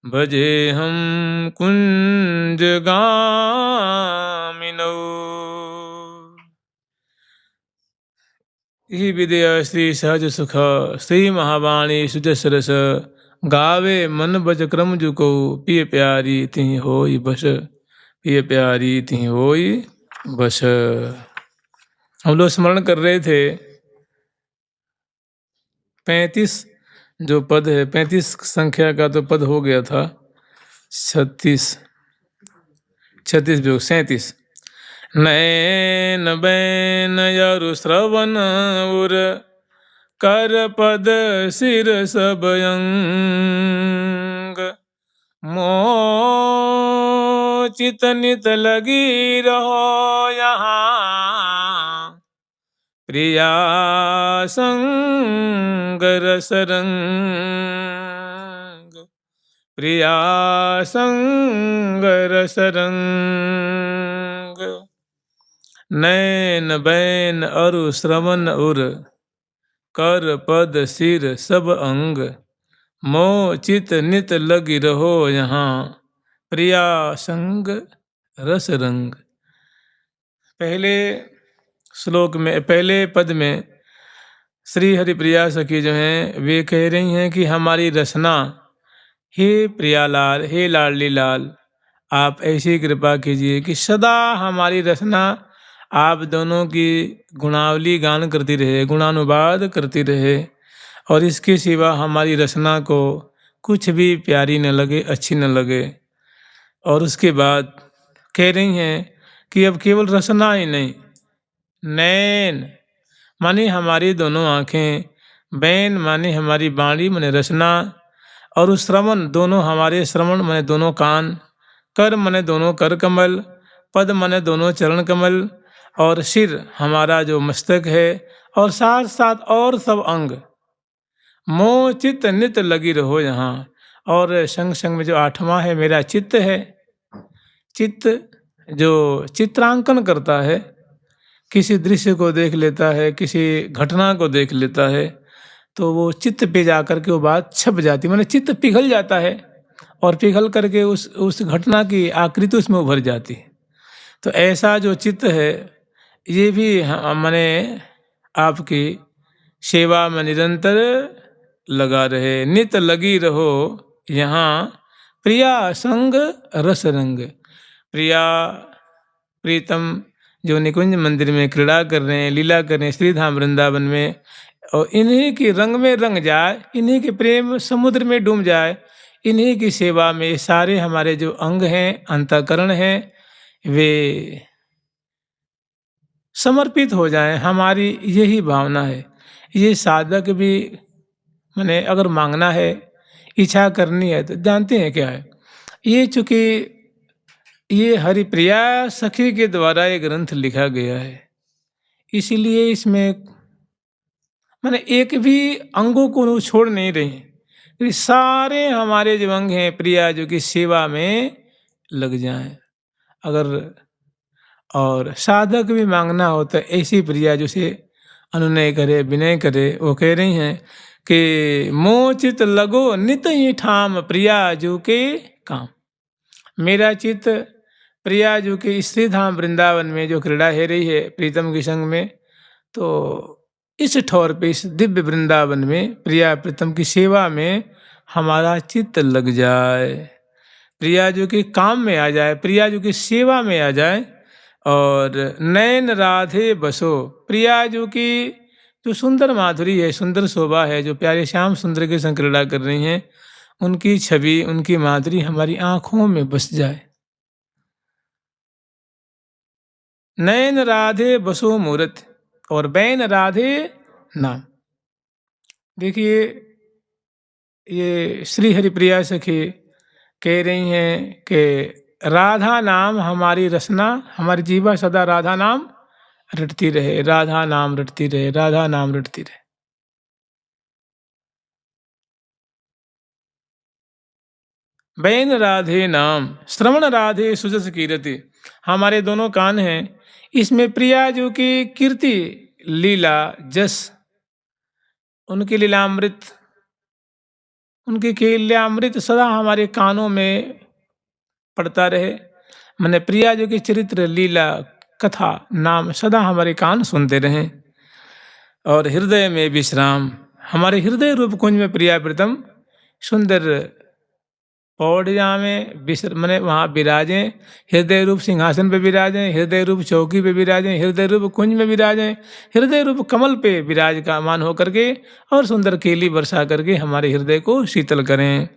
भजे हम कुंज गामिनौ। ही विद्या श्री सहज सुख श्री महावाणी सुजस रस। गावे मन बज क्रम जुको पिय प्यारी तिहि होई बस। पिय प्यारी तिहि होई बस। हम लोग स्मरण कर रहे थे 35 जो पद है, 35 संख्या का तो पद हो गया था। 36 36 37। नैन बैन यरु श्रवण उर कर पद सिर सब अंग। मोचित नित लगी रहो यहाँ प्रिया संग रस रंग। प्रिया संग रस रंग। नैन बैन अरु श्रवण उर कर पद सिर सब अंग। मोचित नित लगी रहो यहाँ प्रिया संग रस रंग। पहले श्लोक में, पहले पद में श्री हरिप्रिया सखी जो हैं वे कह रही हैं कि हमारी रसना, हे प्रियालाल, हे लाडली लाल, आप ऐसी कृपा कीजिए कि सदा हमारी रसना आप दोनों की गुणावली गान करती रहे, गुणानुवाद करती रहे, और इसके सिवा हमारी रसना को कुछ भी प्यारी न लगे, अच्छी न लगे। और उसके बाद कह रही हैं कि अब केवल रसना ही नहीं, नैन माने हमारी दोनों आँखें, बैन माने हमारी बाणी माने रसना, और उस श्रवण दोनों हमारे श्रवण माने दोनों कान, कर माने दोनों कर कमल, पद माने दोनों चरण कमल, और सिर हमारा जो मस्तक है, और साथ साथ और सब अंग। मोह चित्त नित लगी रहो यहाँ। और संग संग में जो 8वां है मेरा चित्त है। चित्त जो चित्रांकन करता है, किसी दृश्य को देख लेता है, किसी घटना को देख लेता है, तो वो चित्त पे जा कर के वो बात छप जाती, माने चित्त पिघल जाता है, और पिघल करके उस घटना की आकृति उसमें उभर जाती है। तो ऐसा जो चित्त है ये भी माने आपकी सेवा में निरंतर लगा रहे, नित लगी रहो यहाँ प्रिया संग रस रंग। प्रिया प्रीतम जो निकुंज मंदिर में क्रीड़ा कर रहे हैं, लीला कर रहे हैं श्रीधाम वृंदावन में, और इन्हीं की रंग में रंग जाए, इन्हीं के प्रेम समुद्र में डूब जाए, इन्हीं की सेवा में सारे हमारे जो अंग हैं, अंतःकरण हैं, वे समर्पित हो जाएं। हमारी यही भावना है। ये साधक भी मैंने अगर मांगना है, इच्छा करनी है, तो जानते हैं क्या है, ये चूँकि ये हरिप्रिया सखी के द्वारा ये ग्रंथ लिखा गया है, इसलिए इसमें मैंने एक भी अंगों को छोड़ नहीं रही, सारे हमारे जो अंग हैं प्रिया जो की सेवा में लग जाएं। अगर और साधक भी मांगना हो तो ऐसी प्रिया जिसे अनुनय करे, विनय करे। वो कह रही हैं कि मोचित लगो नित ही ठाम प्रिया जो के काम। मेरा चित्त प्रिया जो के श्रीधाम वृंदावन में जो क्रीड़ा है रही है प्रीतम के संग में, तो इस ठौर पे, इस दिव्य वृंदावन में प्रिया प्रीतम की सेवा में हमारा चित्त लग जाए, प्रिया जो के काम में आ जाए, प्रिया जो की सेवा में आ जाए। और नैन राधे बसो, प्रिया जो की जो सुंदर माधुरी है, सुंदर शोभा है, जो प्यारे श्याम सुंदर के संग क्रीड़ा कर रही हैं, उनकी छवि, उनकी माधुरी हमारी आंखों में बस जाए। नैन राधे बसो मूरत, और बैन राधे नाम। देखिए ये श्री हरिप्रिया सखी कह रही हैं कि राधा नाम हमारी रसना, हमारी जीवा सदा राधा नाम रटती रहे, राधा नाम रटती रहे, राधा नाम रटती रहे। बैन राधे नाम श्रवण राधे सुजस कीरति, हमारे दोनों कान हैं, इसमें प्रिया जो की कीर्ति, लीला, जस, उनकी लीलामृत, उनके कील्यामृत सदा हमारे कानों में पड़ता रहे। मैंने प्रिया जो की चरित्र लीला कथा नाम सदा हमारे कान सुनते रहें। और हृदय में विश्राम, हमारे हृदय रूप कुंज में प्रिया प्रीतम सुंदर पौड़िया में मैंने वहाँ विराजें, हृदय रूप सिंहासन पे विराजें, हृदय रूप चौकी पे विराजें, हृदय रूप कुंज में विराजें, हृदय रूप कमल पे विराज का मान हो करके और सुंदर केली वर्षा करके हमारे हृदय को शीतल करें।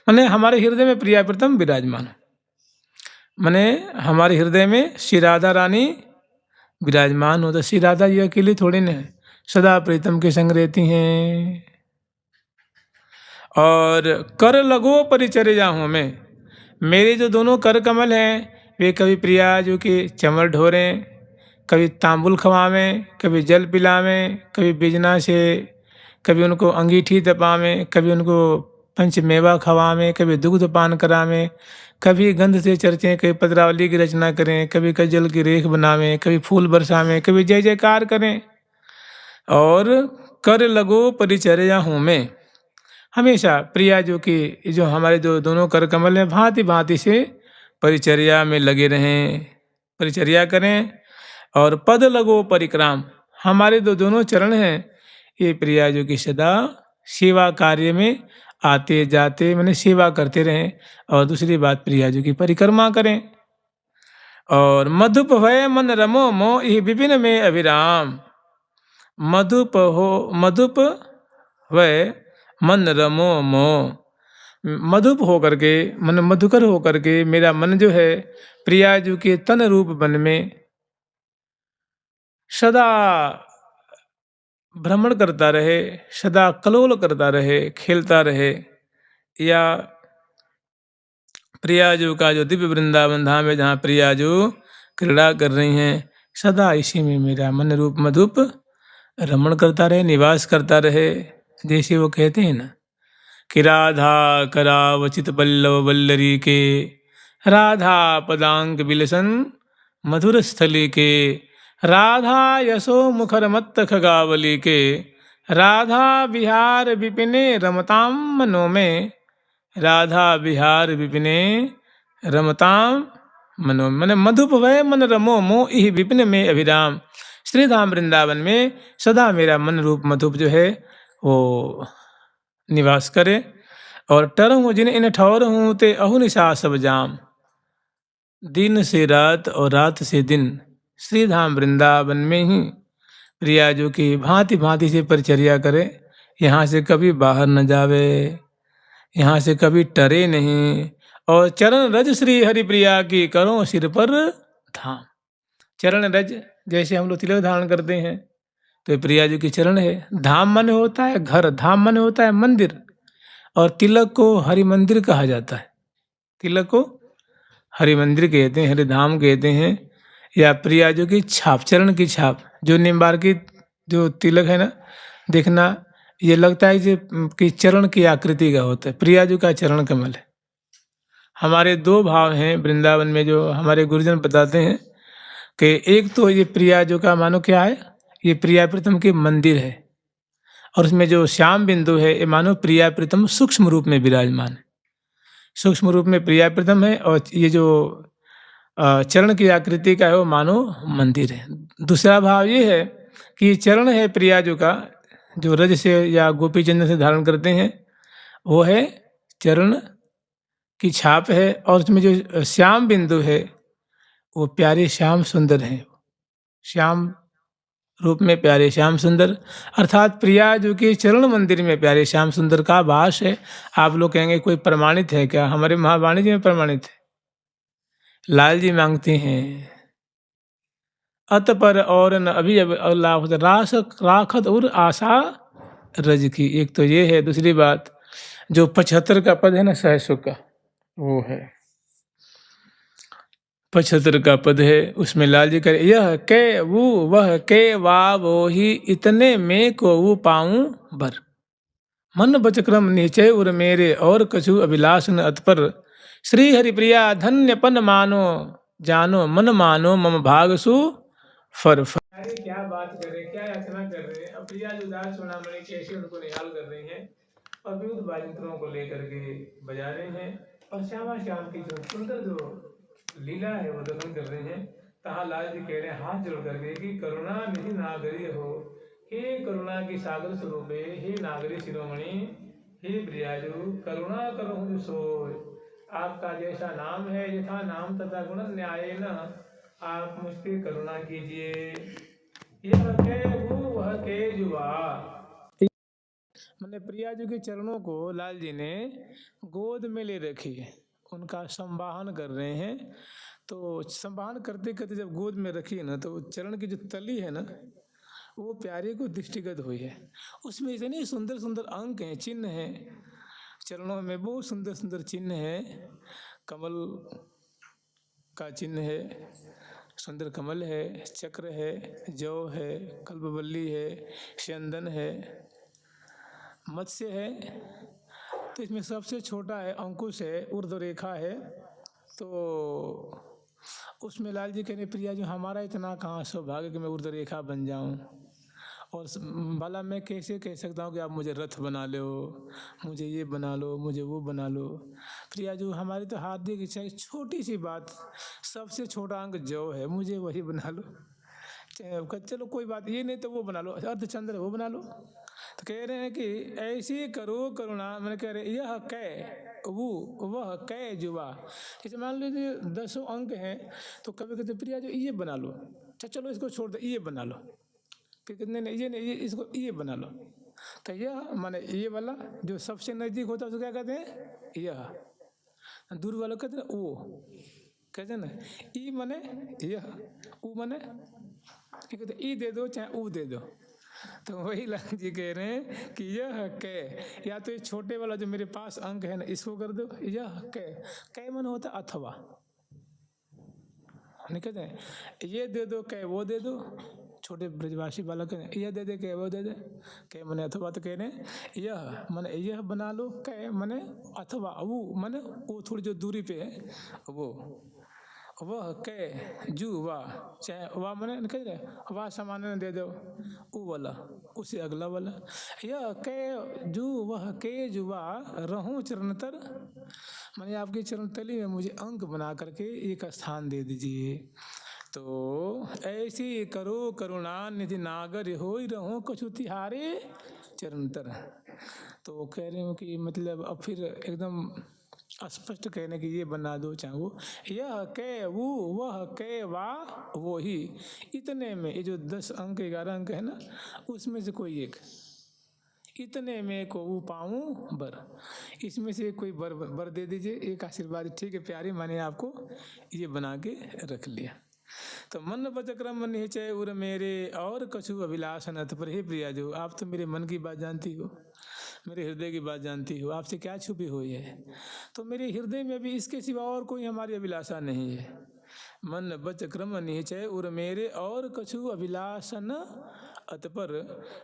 मैंने हमारे हृदय में प्रिया प्रीतम विराजमान, मैंने हमारे हृदय में श्री राधा रानी विराजमान हो। तो श्री राधा जी अकेली थोड़ी न है, सदा प्रीतम के संग रहती हैं। और कर लगो परिचर्या हूँ मैं, मेरे जो दोनों कर कमल हैं वे कभी प्रिया जो कि चमर ढोरें, कभी तांबुल खवावें, कभी जल पिलावें, कभी बिजना से, कभी उनको अंगीठी तपावें, कभी उनको पंचमेवा खवावें, कभी दुग्ध पान करावें, कभी गंध से चर्चें, कभी पत्रावली की रचना करें, कभी कजल की रेख बनावें, कभी फूल बरसावें, कभी जय जयकार करें। और कर लगो परिचर्या हूँ मैं, हमेशा प्रिया जो कि जो हमारे जो दोनों कर कमल हैं भांति भांति से परिचर्या में लगे रहें, परिचर्या करें। और पद लगो परिक्राम, हमारे दोनों चरण हैं ये प्रिया जो कि सदा सेवा कार्य में आते जाते मैंने सेवा करते रहें। और दूसरी बात प्रिया जो की परिक्रमा करें। और मधुप भय मन रमो मो ये विपिन में अभिराम, मधुप वह मन रमो मो, मधुप हो करके मन मधुकर हो करके मेरा मन जो है प्रिया जो के तन रूप वन में सदा भ्रमण करता रहे, सदा कलोल करता रहे, खेलता रहे। या प्रिया जो का जो दिव्य वृंदावन धाम है जहाँ प्रिया जो क्रीड़ा कर रही हैं, सदा इसी में मेरा मन रूप मधुप रमण करता रहे, निवास करता रहे। जैसे वो कहते हैं ना कि राधा करावचित पल्लव वल्लरी के, राधा पदांक बिलसन मधुर स्थली के, राधा यशो मुखर मत्त खगावली के, राधा विहार विपिने रमताम मनो में, राधा विहार विपिने रमताम मनो मन मधुप वह मन रमो मो इह विपिन में अभिराम। श्रीधाम वृंदावन में सदा मेरा मन रूप मधुप जो है वो निवास करे। और टरहूँ जिन इन ठौर हूँ ते अहु निशा सब जाम, दिन से रात और रात से दिन श्रीधाम वृंदावन में ही प्रिया जो कि भांति भांति से परिचर्या करे, यहाँ से कभी बाहर न जावे, यहाँ से कभी टरे नहीं। और चरण रज श्री हरि प्रिया की करो सिर पर धाम, चरण रज जैसे हम लोग तिलक धारण करते हैं तो प्रिया जी की चरण है। धाम मन होता है घर, धाम मन होता है मंदिर, और तिलक को हरि मंदिर कहा जाता है, तिलक को हरि मंदिर कहते हैं, हरि धाम कहते हैं। या प्रिया जो की छाप, चरण की छाप, जो निम्बार की जो तिलक है ना, देखना ये लगता है कि चरण की आकृति का होता है, प्रिया जी का चरण कमल है। हमारे दो भाव हैं वृंदावन में जो हमारे गुरुजन बताते हैं कि एक तो ये प्रिया जो का मानो क्या है, ये प्रिया प्रीतम के मंदिर है, और उसमें जो श्याम बिंदु है ये मानो प्रिया प्रीतम सूक्ष्म रूप में विराजमान है, सूक्ष्म रूप में प्रिया प्रीतम है। और ये जो चरण की आकृति का है वो मानो मंदिर है। दूसरा भाव ये है कि चरण है प्रिया जो का, जो रज से या गोपी चंदन से धारण करते हैं वो है चरण की छाप है। और उसमें जो श्याम बिंदु है वो प्यारे श्याम सुंदर हैं, श्याम रूप में प्यारे श्याम सुंदर, अर्थात प्रिया जो कि चरण मंदिर में प्यारे श्याम सुंदर का वास है। आप लोग कहेंगे कोई प्रमाणित है क्या? हमारे महावाणी जी में प्रमाणित है। लाल जी मांगते हैं अत पर और न अभी अल्लाह रास राखत और आशा रज की, एक तो ये है। दूसरी बात जो 75 का पद है ना सहसु का, वो है 75 का पद है, उसमें लाल जी करे यह के वो वह के वा वो ही इतने में को वो पाऊं बर, मन बचक्रम निश्चय उर मेरे और कछु अभिलाष न अतपर, श्री हरिप्रिया धन्यपन मानो जानो मन मानो मम भागसु फर फर। अरे क्या बात कर रहे हैं, क्या याचना कर रहे हैं। अब प्रिया जो दास चूड़ामणि कैसे उनको निहाल कर रही हैं अद्भुत वाद्ययंत्रों को लेकर के बजा रहे हैं और श्यामा श्याम की जो सुंदर जो लीला है वो दर्शन कर रहे हैं। तहाँ लाल जी कह रहे हैं हाथ जोड़ करके कि करुणा निधि नागरी हो, हे करुणा की सागर स्वरूपे, हे नागरी शिरोमणि, हे प्रियाजू करुणा करो सोय। आपका जैसा नाम है यथा नाम तथा गुण न्याय न, आप मुझ पे करुणा कीजिए। यह कै वो वह कै जुआ। मैंने प्रियाजू के चरणों को लाल जी ने गोद में ले रखी है, उनका संवाहन कर रहे हैं। तो संवाहन करते करते जब गोद में रखी है ना, तो चरण की जो तली है ना वो प्यारे को दृष्टिगत हुई है। उसमें इतने सुंदर सुंदर अंक हैं, चिन्ह हैं, चरणों में बहुत सुंदर सुंदर चिन्ह है। कमल का चिन्ह है, सुंदर कमल है, चक्र है, जौ है, कल्पवल्ली है, चंदन है, मत्स्य है। तो इसमें सबसे छोटा है अंकुश है, ऊर्ध्व रेखा है। तो उसमें लाल जी कहने प्रिया जो हमारा इतना कहाँ सौभाग्य कि मैं ऊर्ध्व रेखा बन जाऊं, और भला मैं कैसे कह सकता हूँ कि आप मुझे रथ बना लो, मुझे ये बना लो, मुझे वो बना लो। प्रिया जो हमारी तो हार्दिक इच्छा है, छोटी सी बात, सबसे छोटा अंक जो है मुझे वही बना लो। चलो कोई बात ये नहीं तो वो बना लो, अर्धचंद्र वो बना लो। तो कह रहे हैं कि ऐसी करो करुणा, मैंने कह रहे यह कै वो वह कै जुआ। जैसे मान लीजिए 10 अंक हैं तो कभी कहते प्रिया जो ये बना लो, चलो इसको छोड़ दो ये बना लो, फिर कितने नहीं ये नहीं ये इसको ये बना लो। तो यह माने ये वाला जो सबसे नज़दीक होता है उसको क्या कहते हैं, यह। दूर वाला कहते हैं वो, कहते हैं ना ई माने यह, ऊ माने कहते ई दे दो चाहे ऊ दे दो। तो वही लाल जी कह रहे हैं कि यह कै, या तो ये छोटे वाला जो मेरे पास अंक है ना इसको कर दो, यह कै मन होता अथवा, नहीं कहते हैं ये दे दो कै वो दे दो। छोटे ब्रजवासी बालक हैं यह दे दे कै वो दे दे, कै मने अथवा। तो कह रहे हैं यह मने यह बना लो, कै मने अथवा वो मने वो थोड़ी जो दूरी पे है वो, वह कै जू वाह, चाहे वाह मने कह रहे वाह सामान्य दे दो वो वाला, उससे अगला वाला। यह कै जू वह कै जुआ रहूं चरणतर, मैंने आपकी चरण तली में मुझे अंक बना करके एक स्थान दे दीजिए। तो ऐसी करो करुणा निधि नागर हो रहो कछु तिहारे चरणतर। तो कह रहे हो कि मतलब अब फिर एकदम स्पष्ट कहने की ये बना दो चाहे वो, यह कै वो वह कै वाह वो ही। इतने में ये जो 10 अंक 11 अंक है ना उसमें से कोई एक, इतने में को वो पाऊँ बर, इसमें से कोई बर दे दीजिए, एक आशीर्वाद। ठीक है प्यारी, मैंने आपको ये बना के रख लिया। तो मन वचक्रम निश्चय उर मेरे और कछु अभिलाष नथ पर। हे प्रिया जो आप तो मेरे मन की बात जानती हो, मेरे हृदय की बात जानती हो, आपसे क्या छुपी हुई है। तो मेरे हृदय में भी इसके सिवा और कोई हमारी अभिलाषा नहीं है। मन बच क्रम निश्चय उर मेरे और कछु अभिलाषन अतपर,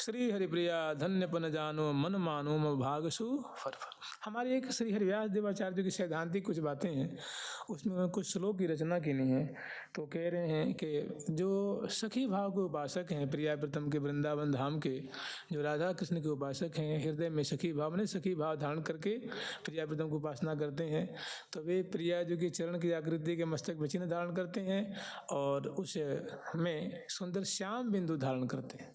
श्री हरिप्रिया धन्यपन जानो मन मानो भागसु फर। हमारे एक श्री हरिव्यास देवाचार्य की सैद्धांतिक कुछ बातें हैं, उसमें कुछ श्लोक की रचना की नहीं है। तो कह रहे हैं कि जो सखी भाव के उपासक हैं, प्रिया प्रथम के वृंदावन धाम के जो राधा कृष्ण के उपासक हैं, हृदय में सखी भाव ने सखी भाव धारण करके प्रिया प्रथम की उपासना करते हैं, तो वे प्रिया जो की चरण की आकृति के मस्तक में चिन्ह धारण करते हैं और उस में सुंदर श्याम बिंदु धारण करते हैं।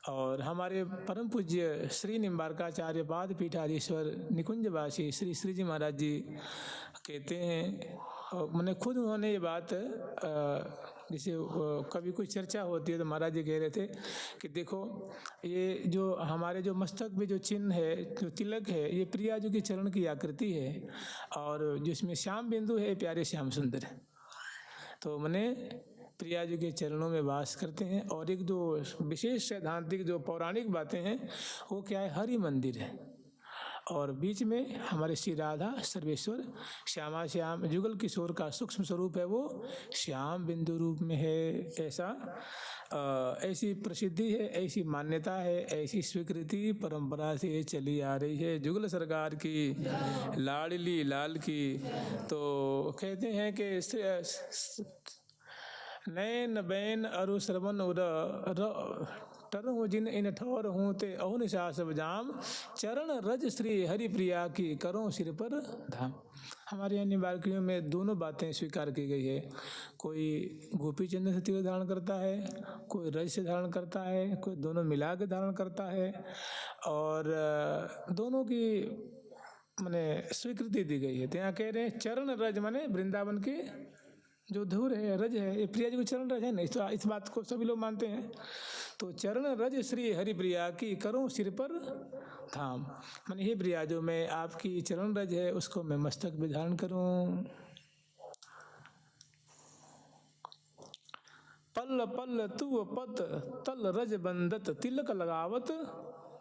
और हमारे परम पूज्य श्री निम्बारकाचार्य पाद पीठाधीश्वर निकुंजवासी श्री श्री जी महाराज जी कहते हैं, और मैंने खुद उन्होंने ये बात जैसे कभी कोई चर्चा होती है तो महाराज जी कह रहे थे कि देखो ये जो हमारे जो मस्तक में जो चिन्ह है, जो तिलक है, ये प्रिया जी की चरण की आकृति है, और जिसमें श्याम बिंदु है प्यारे श्याम सुंदर है। तो मैंने प्रिया जी के चरणों में वास करते हैं। और एक जो विशेष सैद्धांतिक जो पौराणिक बातें हैं वो क्या है, हरि मंदिर है, और बीच में हमारे श्री राधा सर्वेश्वर श्यामा श्याम जुगल किशोर का सूक्ष्म स्वरूप है, वो श्याम बिंदु रूप में है। ऐसा ऐसी प्रसिद्धि है, ऐसी मान्यता है, ऐसी स्वीकृति परंपरा से चली आ रही है जुगल सरकार की लाडली लाल की। तो कहते हैं कि नैन बैन अरु श्रवण उर टर हूँ जिन इन ठौर हूँ ते अहो निशा सब जाम, चरण रज श्री हरि प्रिया की करो सिर पर धाम। हमारे यहाँ निम्बार्कियों में दोनों बातें स्वीकार की गई है। कोई गोपी चंद्र से तिलक धारण करता है, कोई रज से धारण करता है, कोई दोनों मिला के धारण करता है, और दोनों की माने स्वीकृति दी गई है। तो यहाँ कह रहे हैं चरण रज माने वृंदावन के जो धूर है, रज है, ये प्रिया जी को चरण रज है ना, इस बात को सभी लोग मानते हैं। तो चरण रज श्री हरि प्रिया की करूं सिर पर धाम, माने हे प्रिया जो मैं आपकी चरण रज है उसको मैं मस्तक में धारण करूं। पल पल तू पत तल रज बंदत तिलक लगावत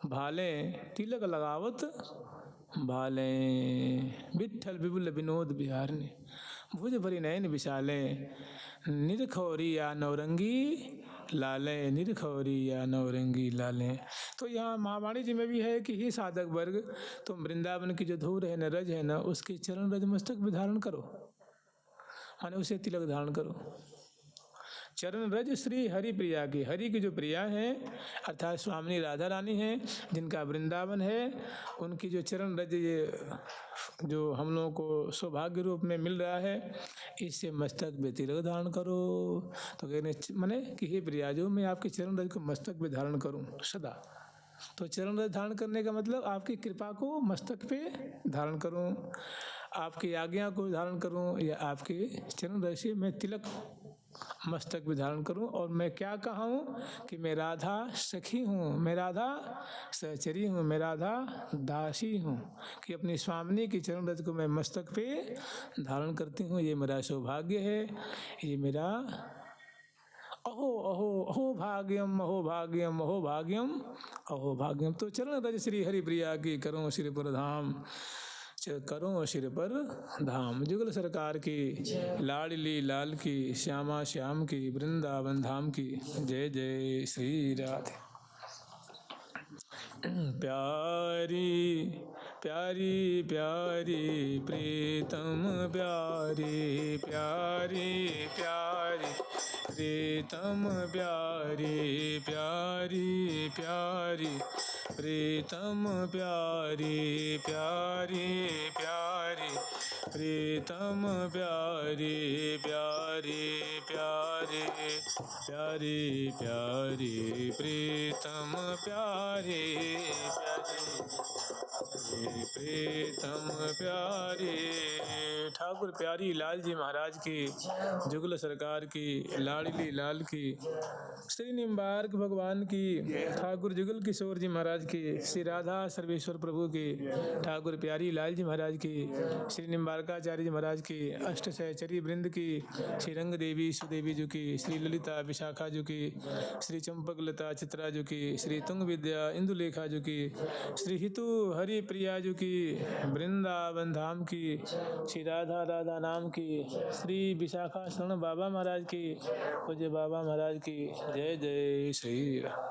भाले, तिलक लगावत भाले, विठल विपुल विनोद बिहारने, भुज भरी नयन विशाले, निरखौरी या नौरंगी लाले, निरखौरी या नौरंगी लाले। तो यहाँ महावाणी जी में भी है कि हे साधक वर्ग, तुम वृंदावन की जो धूर है न, रज है न, उसके चरण रज मस्तक भी धारण करो, माने उसे तिलक धारण करो। चरण रज श्री हरि प्रिया की, हरि की जो प्रिया है अर्थात स्वामिनी राधा रानी है, जिनका वृंदावन है, उनकी जो चरण रज ये जो हम लोगों को सौभाग्य रूप में मिल रहा है, इससे मस्तक पे तिलक धारण करो। तो कहने माने कि हे प्रिया जो मैं आपके चरण रज को मस्तक पे धारण करूं सदा। तो चरण रज धारण करने का मतलब आपकी कृपा को मस्तक पे धारण करूं, आपकी आज्ञा को धारण करूं, या आपके चरण रज से मैं तिलक मस्तक भी धारण करूं। और मैं क्या कहा हूँ कि मैं राधा सखी हूँ, मैं राधा सहचरी हूँ, मैं राधा दासी हूँ, कि अपनी स्वामिनी की चरण रज को मैं मस्तक पे धारण करती हूँ। ये मेरा सौभाग्य है, ये मेरा अहो अहो अहो भाग्यम अहो भाग्यम अहो भाग्यम अहो भाग्यम। तो चरण रज श्री हरि प्रिया की करो सिर पर धाम, करो सिर पर धाम। जुगल सरकार की, लाडली लाल की, श्यामा श्याम की, वृंदावन धाम की जय जय श्री राधे। प्यारी प्यारी प्यारी प्रीतम प्यारी, प्यारी प्यारी प्रीतम प्यारी, प्यारी प्यारी प्रीतम प्यारी, प्यारी प्यारी प्रीतम प्यारी, प्यारी प्यारी प्यारी प्यारी प्रीतम प्यारी, प्यारी प्रीतम प्यारी। ठाकुर प्यारी लाल जी महाराज की, जुगल सरकार की, लाडली लाल की, श्री निम्बार्क भगवान की, ठाकुर जुगल किशोर जी महाराज की, श्री राधा सर्वेश्वर प्रभु की, ठाकुर प्यारी लाल जी महाराज की, श्री निम्बारकाचार्य जी महाराज की, अष्ट सहचरी वृंद की, श्री रंग देवी सुदेवी जी की, श्री ललिता विशाखा जी की, श्री चंपक लता चित्रा जी की, श्री तुंग विद्या इंदुलेखा जी की, श्री हितु हरि प्रिया जी की, वृंदावन धाम की, श्री राधा राधा नाम की, श्री विशाखा शरण बाबा महाराज की, पूज्य बाबा महाराज की जय जय श्री राम।